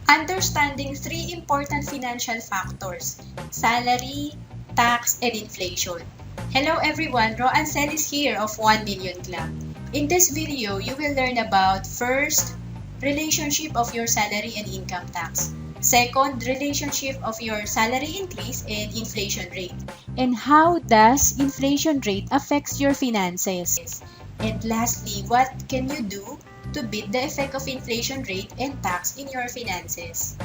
Understanding three important financial factors: salary, tax, and inflation. Hello everyone, Roancel is here of 1 Million Club. In this video, you will learn about first, relationship of your salary and income tax. Second, relationship of your salary increase and inflation rate. And how does inflation rate affects your finances? And lastly, what can you do to beat the effect of inflation rate and tax in your finances?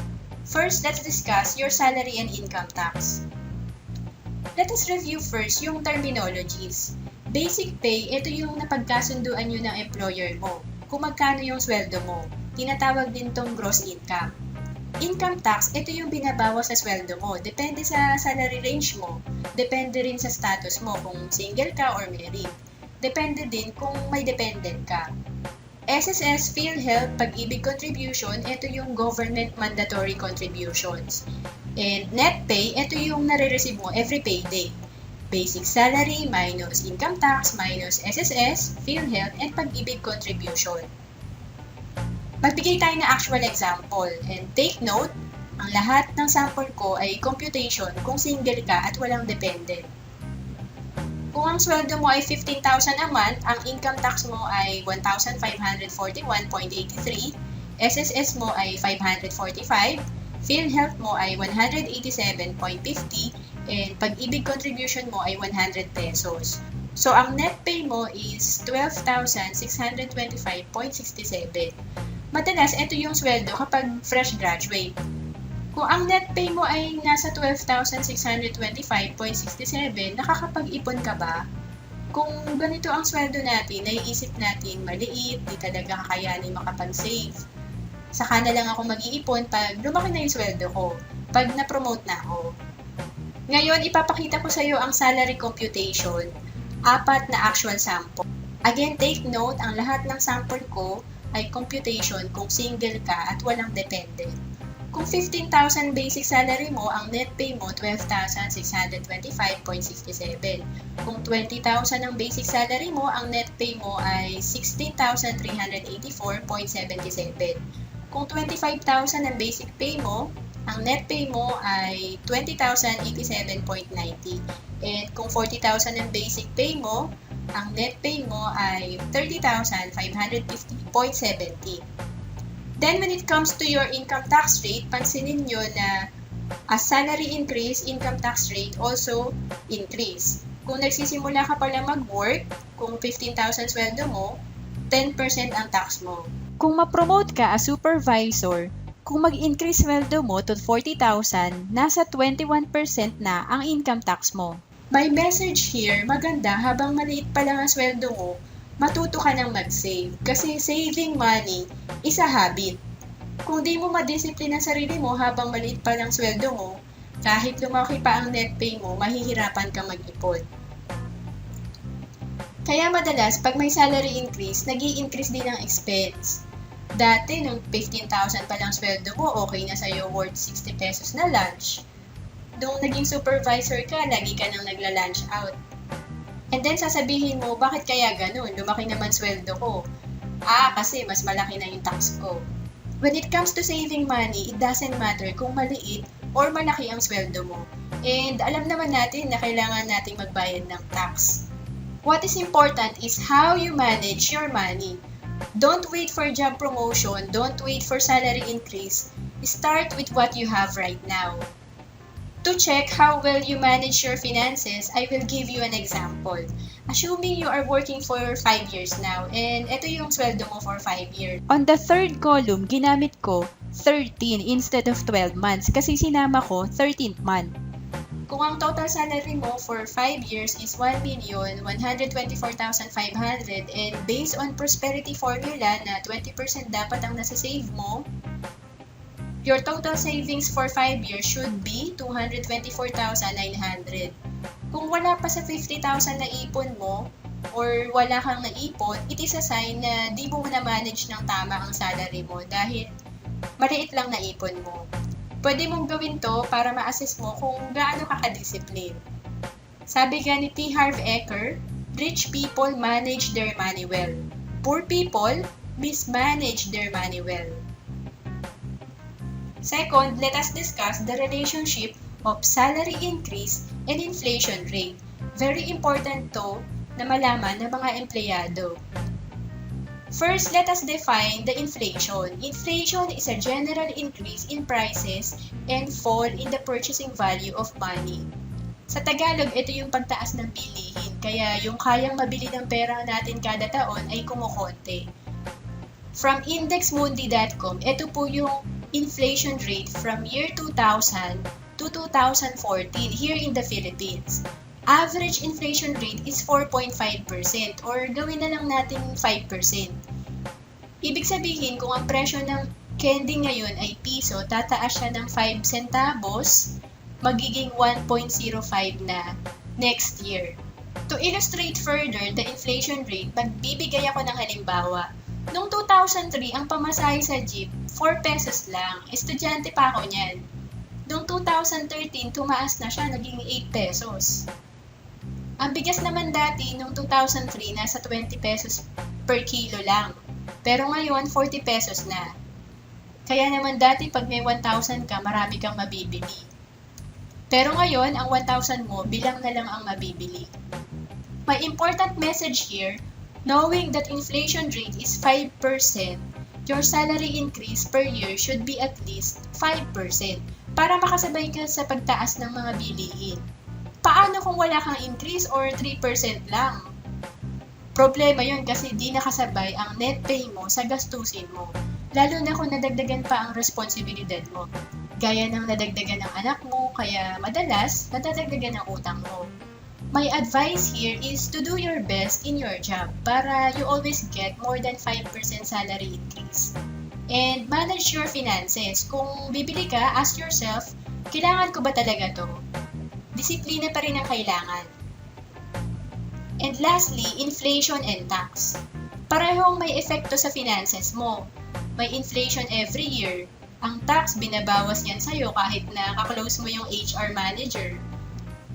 First, let's discuss your salary and income tax. Let us review first yung terminologies. Basic pay, ito yung napagkasunduan nyo ng employer mo. Kung magkano yung sweldo mo. Tinatawag din tong gross income. Income tax, ito yung binabawas sa sweldo mo. Depende sa salary range mo. Depende rin sa status mo kung single ka or married. Depende din kung may dependent ka. SSS, PhilHealth, Pag-ibig Contribution, ito yung government mandatory contributions. And net pay, ito yung nare-receive mo every payday. Basic salary minus income tax minus SSS, PhilHealth, and Pag-ibig Contribution. Magbigay tayo ng actual example. And take note, ang lahat ng sample ko ay computation kung single ka at walang dependent. Kung ang sweldo mo ay 15,000 a month, ang income tax mo ay 1,541.83, SSS mo ay 545, PhilHealth mo ay 187.50, and Pag-ibig contribution mo ay 100 pesos. So, ang net pay mo is 12,625.67. Madalas, ito yung sweldo kapag fresh graduate. Kung ang net pay mo ay nasa 12,625.67, nakakapag-ipon ka ba? Kung ganito ang sweldo natin, naiisip natin maliit, di talaga kakayanin makapag-save. Saka na lang ako mag-iipon pag lumaki na yung sweldo ko, pag na-promote na ako. Ngayon, ipapakita ko sa iyo ang salary computation, 4 na actual sample. Again, take note, ang lahat ng sample ko ay computation kung single ka at walang dependent. Kung 15,000 basic salary mo, ang net pay mo 12,625.67. Kung 20,000 ang basic salary mo, ang net pay mo ay 16,384.77. Kung 25,000 ang basic pay mo, ang net pay mo ay 20,087.90. And kung 40,000 ang basic pay mo, ang net pay mo ay 30,550.70. Then, when it comes to your income tax rate, pansinin nyo na as salary increase, income tax rate also increase. Kung nagsisimula ka pala mag-work, kung 15,000 sweldo mo, 10% ang tax mo. Kung ma-promote ka as supervisor, kung mag-increase sweldo mo to 40,000, nasa 21% na ang income tax mo. My message here, maganda habang maliit pa lang ang sweldo mo, matuto ka nang mag-save. Kasi saving money is a habit. Kung di mo madisiplin ang sarili mo habang maliit pa lang sweldo mo, kahit lumaki pa ang net pay mo, mahihirapan ka mag-ipon. Kaya madalas, pag may salary increase, nag-i-increase din ang expense. Dati, nung 15,000 pa lang sweldo mo, okay na sa'yo worth 60 pesos na lunch. Nung naging supervisor ka, lagi ka nang nagla-lunch out. And then sasabihin mo, bakit kaya ganun? Lumaki naman sweldo ko. Kasi mas malaki na yung tax ko. When it comes to saving money, it doesn't matter kung maliit or malaki ang sweldo mo. And alam naman natin na kailangan nating magbayad ng tax. What is important is how you manage your money. Don't wait for job promotion, don't wait for salary increase. Start with what you have right now. To check how well you manage your finances, I will give you an example. Assuming you are working for 5 years now, and ito yung sweldo mo for 5 years. On the third column, ginamit ko 13 instead of 12 months kasi sinama ko 13th month. Kung ang total salary mo for 5 years is 1,124,500 and based on prosperity formula na 20% dapat ang nasa save mo, your total savings for 5 years should be 224,900. Kung wala pa sa 50,000 na ipon mo, or wala kang naipon, it is a sign na di mo na-manage ng tama ang salary mo dahil maliit lang na ipon mo. Pwede mong gawin to para ma-assess mo kung gaano ka ka-discipline. Sabi nga ni T. Harv Eker, rich people manage their money well. Poor people mismanage their money well. Second, let us discuss the relationship of salary increase and inflation rate. Very important to na malaman ng mga empleyado. First, let us define the inflation. Inflation is a general increase in prices and fall in the purchasing value of money. Sa Tagalog, ito yung pagtaas ng bilihin, kaya yung kayang mabili ng pera natin kada taon ay kumukonti. From indexmundi.com, ito po yung inflation rate from year 2000 to 2014 here in the Philippines. Average inflation rate is 4.5% or gawin na lang natin 5%. Ibig sabihin, kung ang presyo ng candy ngayon ay piso, tataas siya ng 5 centavos, magiging 1.05 na next year. To illustrate further the inflation rate, magbibigay ako ng halimbawa. Noong 2003, ang pamasahe sa jeep, 4 pesos lang. Estudyante pa ako niyan. Noong 2013, tumaas na siya, naging 8 pesos. Ang bigas naman dati, noong 2003, nasa 20 pesos per kilo lang. Pero ngayon, 40 pesos na. Kaya naman dati, pag may 1,000 ka, marami kang mabibili. Pero ngayon, ang 1,000 mo, bilang na lang ang mabibili. My important message here, knowing that inflation rate is 5%, your salary increase per year should be at least 5% para makasabay ka sa pagtaas ng mga bilihin. Paano kung wala kang increase or 3% lang? Problema yun kasi di nakasabay ang net pay mo sa gastusin mo, lalo na kung nadagdagan pa ang responsibilidad mo. Gaya ng nadagdagan ng anak mo, kaya madalas nadadagdagan ang utang mo. My advice here is to do your best in your job para you always get more than 5% salary increase. And manage your finances. Kung bibili ka, ask yourself, kailangan ko ba talaga to? Disiplina pa rin ang kailangan. And lastly, inflation and tax. Parehong may epekto sa finances mo. May inflation every year. Ang tax, binabawas yan sa'yo kahit na kaklose mo yung HR manager.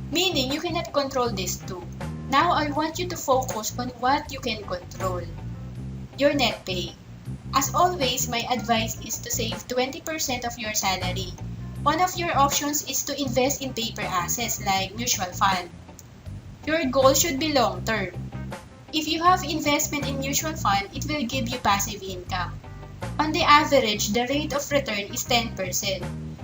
Meaning, you cannot control this too. Now, I want you to focus on what you can control. Your net pay. As always, my advice is to save 20% of your salary. One of your options is to invest in paper assets like mutual fund. Your goal should be long-term. If you have investment in mutual fund, it will give you passive income. On the average, the rate of return is 10%,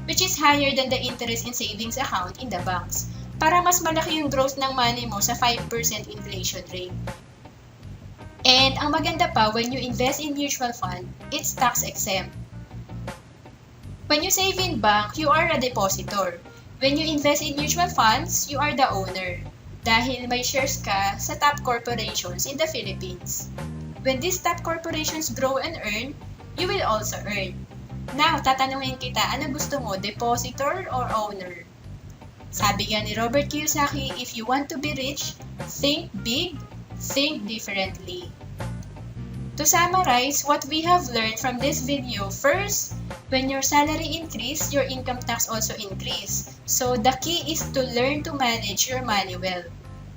which is higher than the interest in savings account in the banks, para mas malaki yung growth ng money mo sa 5% inflation rate. And ang maganda pa, when you invest in mutual fund, it's tax exempt. When you save in bank, you are a depositor. When you invest in mutual funds, you are the owner. Dahil may shares ka sa top corporations in the Philippines. When these top corporations grow and earn, you will also earn. Now, tatanungin kita, ano gusto mo, depositor or owner? Sabi nga ni Robert Kiyosaki, if you want to be rich, think big, think differently. To summarize what we have learned from this video, first, when your salary increase, your income tax also increase. So the key is to learn to manage your money well.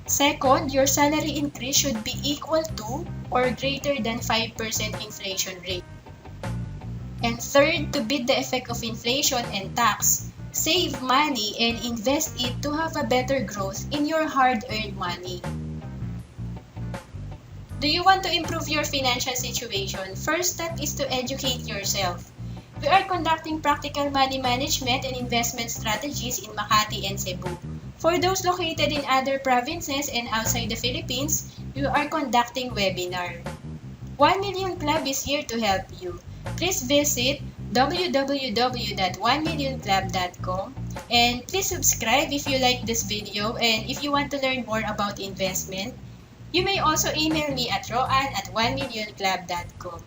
Second, your salary increase should be equal to or greater than 5% inflation rate. And third, to beat the effect of inflation and tax, save money and invest it to have a better growth in your hard-earned money. Do you want to improve your financial situation? First step is to educate yourself. We are conducting practical money management and investment strategies in Makati and Cebu. For those located in other provinces and outside the Philippines, we are conducting webinar. 1 Million Club is here to help you. Please visit www.1millionclub.com and please subscribe if you like this video, and if you want to learn more about investment, you may also email me at roan@1millionclub.com.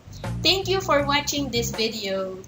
Thank you for watching this video.